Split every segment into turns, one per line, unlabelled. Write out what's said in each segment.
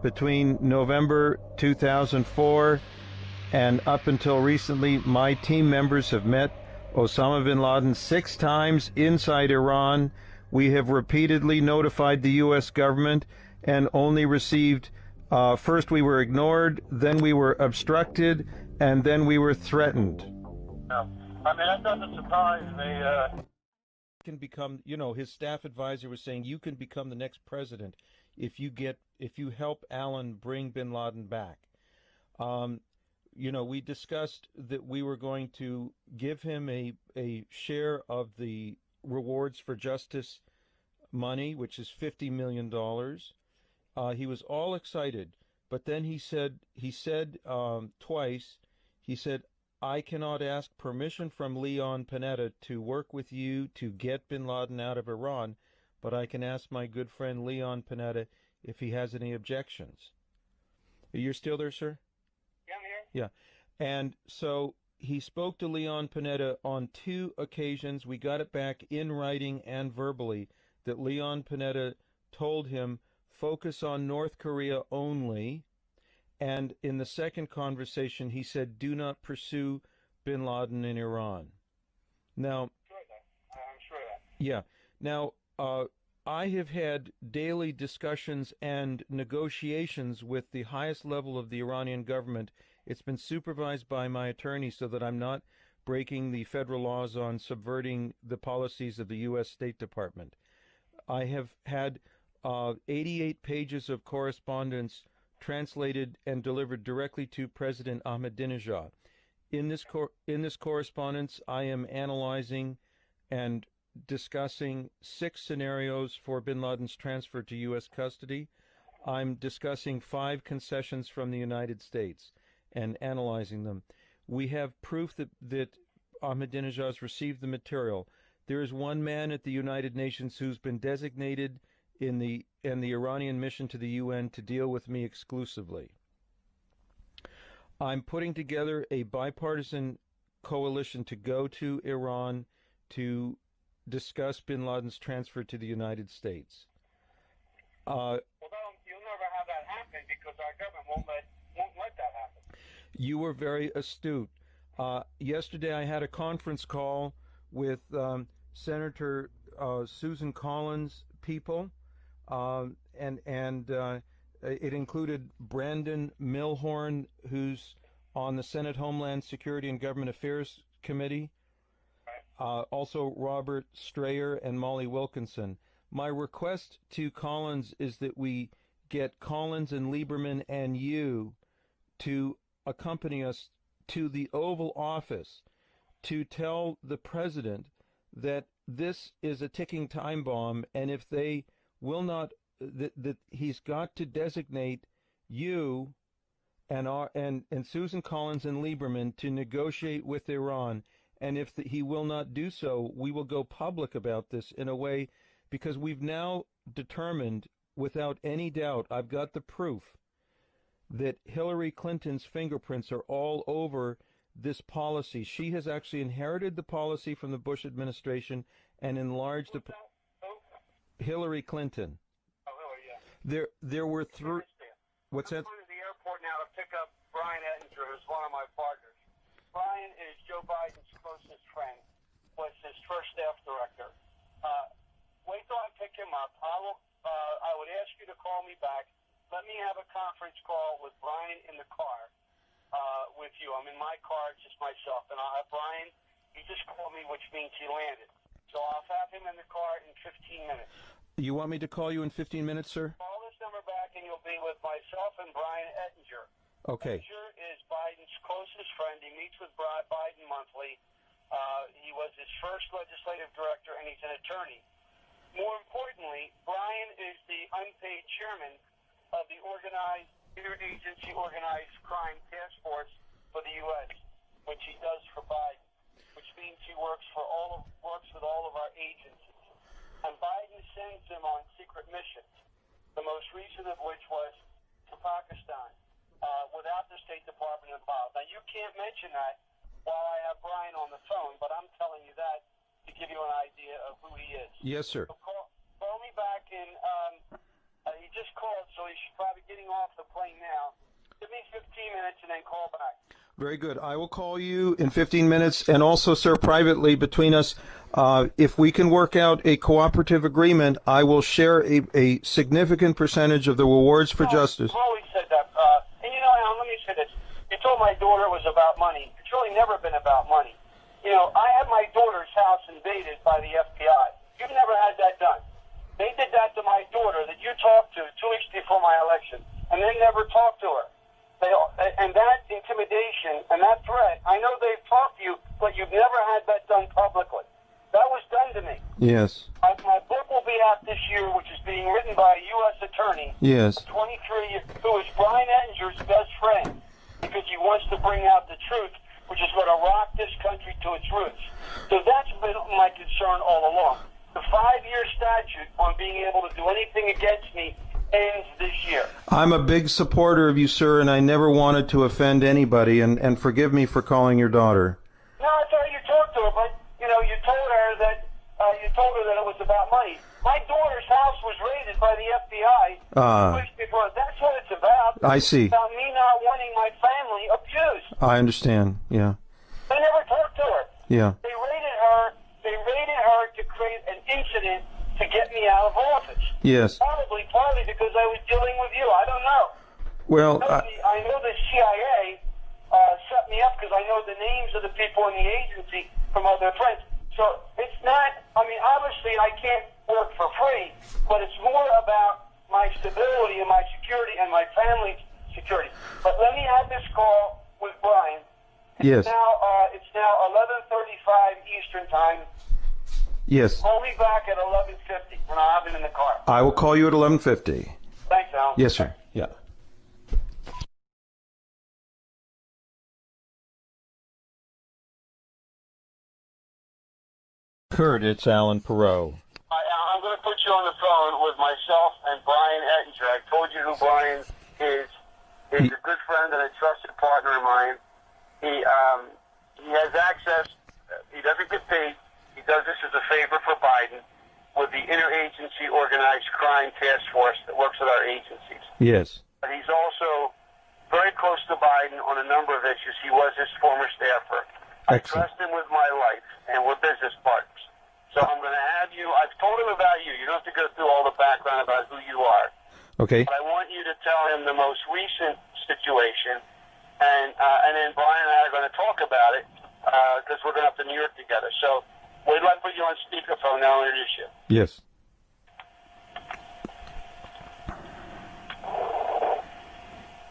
Between November 2004 and up until recently, my team members have met Osama bin Laden 6 times inside Iran. We have repeatedly notified the U.S. government and only received, first we were ignored, then we were obstructed, and then we were threatened.
No. I mean, that doesn't surprise me.
Can become, his staff advisor was saying, you can become the next president if you help Alan bring bin Laden back. We discussed that we were going to give him a share of the rewards for justice money, which is $50 million. He was all excited, but then he said twice, he said, I cannot ask permission from Leon Panetta to work with you to get bin Laden out of Iran, but I can ask my good friend Leon Panetta if he has any objections. You're still there, sir?
Yeah, I'm here.
Yeah. And so he spoke to Leon Panetta on 2 occasions. We got it back in writing and verbally that Leon Panetta told him, focus on North Korea only. And in the second conversation, he said, do not pursue bin Laden in Iran. Now,
I'm sure of that.
Yeah. Now, I have had daily discussions and negotiations with the highest level of the Iranian government. It's been supervised by my attorney so that I'm not breaking the federal laws on subverting the policies of the U.S. State Department. I have had 88 pages of correspondence translated and delivered directly to President Ahmadinejad. In this correspondence, I am analyzing and discussing 6 scenarios for bin Laden's transfer to U.S. custody. I'm discussing 5 concessions from the United States and analyzing them. We have proof that Ahmadinejad has received the material. There is one man at the United Nations who's been designated in the Iranian mission to the UN to deal with me exclusively. I'm putting together a bipartisan coalition to go to Iran to discuss bin Laden's transfer to the United States.
Well, you'll never have that happen because our government won't let that happen.
You were very astute. Yesterday I had a conference call with Senator Susan Collins' people, and it included Brandon Milhorn, who's on the Senate Homeland Security and Government Affairs Committee, also Robert Strayer and Molly Wilkinson. My request to Collins is that we get Collins and Lieberman and you to accompany us to the Oval Office to tell the president that this is a ticking time bomb, and if they will not, that he's got to designate you and Susan Collins and Lieberman to negotiate with Iran. And if he will not do so, we will go public about this in a way, because we've now determined without any doubt, I've got the proof, that Hillary Clinton's fingerprints are all over this policy. She has actually inherited the policy from the Bush administration and enlarged the... Hillary Clinton.
Oh, Hillary, yeah.
There were 3... What's that?
I'm going to the airport now to pick up Brian Ettinger, who's one of my partners. Brian is Joe Biden's closest friend, was his first staff director. Wait till I pick him up. I would ask you to call me back. Let me have a conference call with Brian in the car with you. I'm in my car, just myself. And I'll have Brian, he just called me, which means he landed. So I'll have him in the car in 15 minutes.
You want me to call you in 15 minutes, sir?
Call this number back and you'll be with myself and Brian Ettinger.
Okay.
Ettinger is Biden's closest friend. He meets with Biden monthly. He was his first legislative director, and he's an attorney. More importantly, Brian is the unpaid chairman of the interagency organized crime task force for the U.S., which he does for Biden, which means he works with all of our agencies. And Biden sends him on secret missions, the most recent of which was to Pakistan, without the State Department involved. Now, you can't mention that while I have Brian on the phone, but I'm telling you that to give you an idea of who he is.
Yes, sir.
So call me back, and he just called, so he's probably getting off then call back.
Very good. I will call you in 15 minutes. And also, sir, privately between us, if we can work out a cooperative agreement, I will share a significant percentage of the rewards for justice.
I've always said that. And you know, Alan, let me say this. You told my daughter it was about money. It's really never been about money. You know, I had my daughter's house invaded by the FBI. You've never had that done. They did that to my daughter that you talked to 2 weeks before my election, and they never talked to her. And that intimidation and that threat, I know they've talked to you, but you've never had that done publicly. That was done to me.
Yes.
My book will be out this year, which is being written by a U.S. attorney,
Yes.
23, who is Brian Ettinger's best friend, because he wants to bring out the truth, which is going to rock this country to its roots. So that's been my concern all along. The 5-year statute on being able to do anything against me ends this year. I'm
a big supporter of you, sir, and I never wanted to offend anybody, and forgive me for calling your daughter.
No, I thought you talked to her, but, you know, you told her that it was about money. My daughter's house was raided by the FBI 2 weeks before. That's what it's about.
I see.
It's about me not wanting my family abused.
I understand, yeah.
They never talked to her.
Yeah.
They raided her to create an incident to get me out of office.
Yes.
Partly because I was dealing with you. I don't know.
Well,
I know the CIA set me up because I know the names of the people in the agency from other friends. So it's not, I mean, obviously I can't work for free, but it's more about my stability and my security and my family's security. But let me have this call with Brian.
Yes.
It's now 11:35 Eastern Time.
Yes.
Call me back at 11:50 when I have him in the car.
I will call you at 11:50.
Thanks, Al.
Yes, sir. Yeah. Kurt, it's Alan Perot.
I'm going to put you on the phone with myself and Brian Ettinger. I told you who Brian is. He's a good friend and a trusted partner of mine. He has access. He doesn't get paid. He does this as a favor for Biden with the Interagency Organized Crime Task Force that works with our agencies.
Yes.
But he's also very close to Biden on a number of issues. He was his former staffer.
Excellent.
I trust him with my life, and we're business partners. So I'm going to have you. I've told him about you. You don't have to go through all the background about who you are.
Okay.
But I want you to tell him the most recent situation, and then Brian and I are going to talk about it because we're going to have to New York together. So we'd like to put you on speakerphone now and introduce you.
Yes.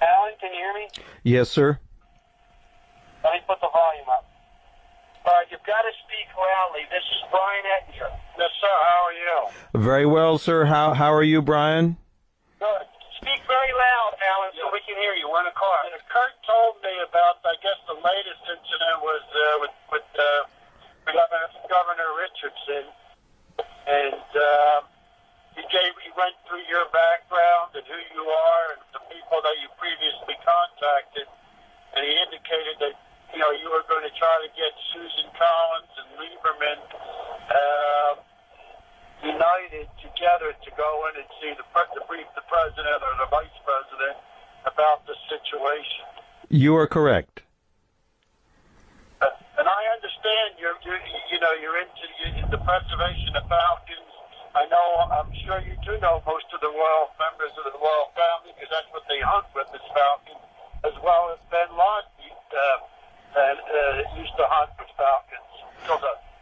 Alan, can you hear me?
Yes, sir.
Let me put the volume up. All right, you've got to speak loudly. This is Brian Ettinger. Yes, sir. How are you?
Very well, sir. How are you, Brian?
Good. Speak very loud, Alan, so we can hear you. We're in a car. Kurt told me about, I guess, the latest incident was with Governor Richardson, and he went through your background and who you are and the people that you previously contacted, and he indicated that you were going to try to get Susan Collins and Lieberman united together to go in and see to brief the president or the vice president about the situation.
You are correct.
And I understand you're into the preservation of falcons. I'm sure you do know most of the royal members of the royal family because that's what they hunt with is falcons, as well as Ben Laden used to hunt with falcons.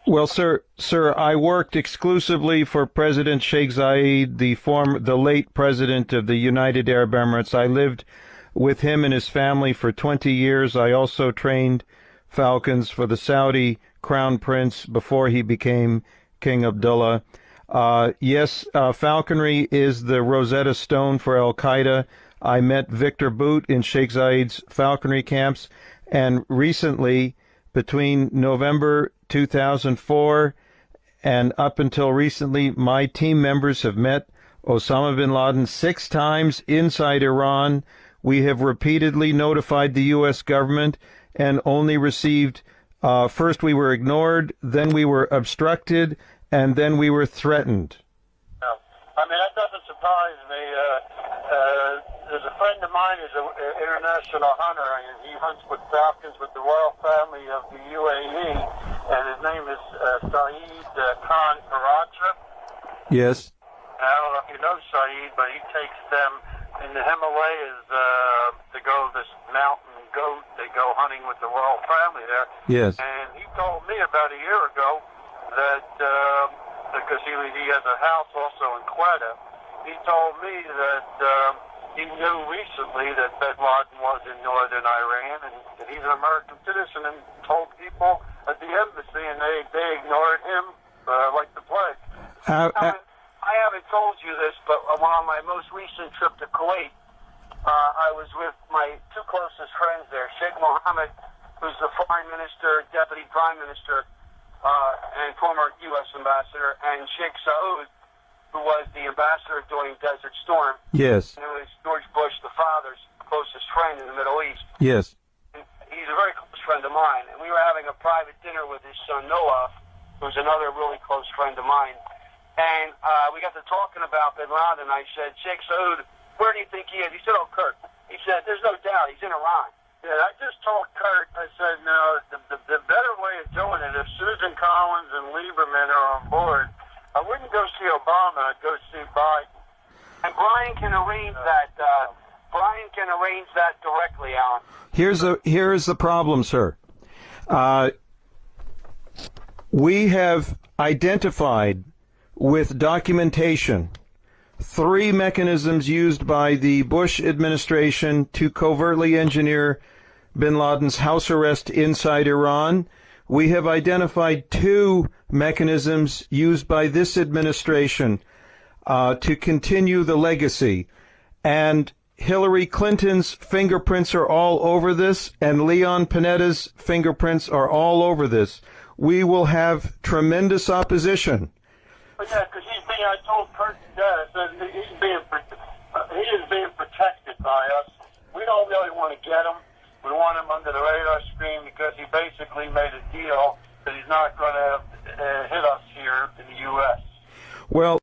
Well, sir, I worked exclusively for President Sheikh Zayed, the late president of the United Arab Emirates. I lived with him and his family for 20 years. I also trained falcons for the Saudi crown prince before he became King Abdullah. Yes, falconry is the Rosetta Stone for Al-Qaeda. I met Victor Boot in Sheikh Zayed's falconry camps, and recently, between November 2004 and up until recently, my team members have met Osama bin Laden 6 times inside Iran. We have repeatedly notified the U.S. government and only received, first we were ignored, then we were obstructed, and then we were threatened.
I mean, that doesn't surprise me. There's a
friend of mine is an international hunter, and he hunts with falcons with the royal family of the UAE, and his name is Saeed Khan Karacha.
Yes.
And I don't know if you know Saeed, but he takes them in the Himalayas to go this mountain goat. They go hunting with the royal family there.
Yes.
And he told me about a year ago that, because he has a house also in Quetta, he told me that he knew recently that Bin Laden was in northern Iran, and that he's an American citizen, and told people at the embassy, and they ignored him like the plague. I haven't told you this, but on my most recent trip to Kuwait, I was with my two closest friends there, Sheikh Mohammed, who's the Prime Minister, Deputy Prime Minister, and former U.S. Ambassador, and Sheikh Saud, who was the ambassador during Desert Storm.
Yes.
And it was George Bush, the father's closest friend in the Middle East.
Yes.
And he's a very close friend of mine, and we were having a private dinner with his son Noah, who's another really close friend of mine. And we got to talking about Bin Laden. I said, Sheikh Saud, where do you think he is? He said, oh, Kurt. He said, there's no doubt, he's in Iran. Yeah, I just told Kurt, I said, no, the better way of doing it, if Susan Collins and Lieberman are on board, I wouldn't go see Obama, I'd go see Biden.
And Brian can arrange that. Brian can arrange that directly, Alan.
Here's the problem, sir. We have identified with documentation 3 mechanisms used by the Bush administration to covertly engineer Bin Laden's house arrest inside Iran. We have identified 2 mechanisms used by this administration to continue the legacy. And Hillary Clinton's fingerprints are all over this, and Leon Panetta's fingerprints are all over this. We will have tremendous opposition.
But yeah, because I told Kurt today, I said he is being protected by us. We don't really want to get him. We want him under the radar screen because he basically made a deal that he's not going to hit us here in the U.S.
Well,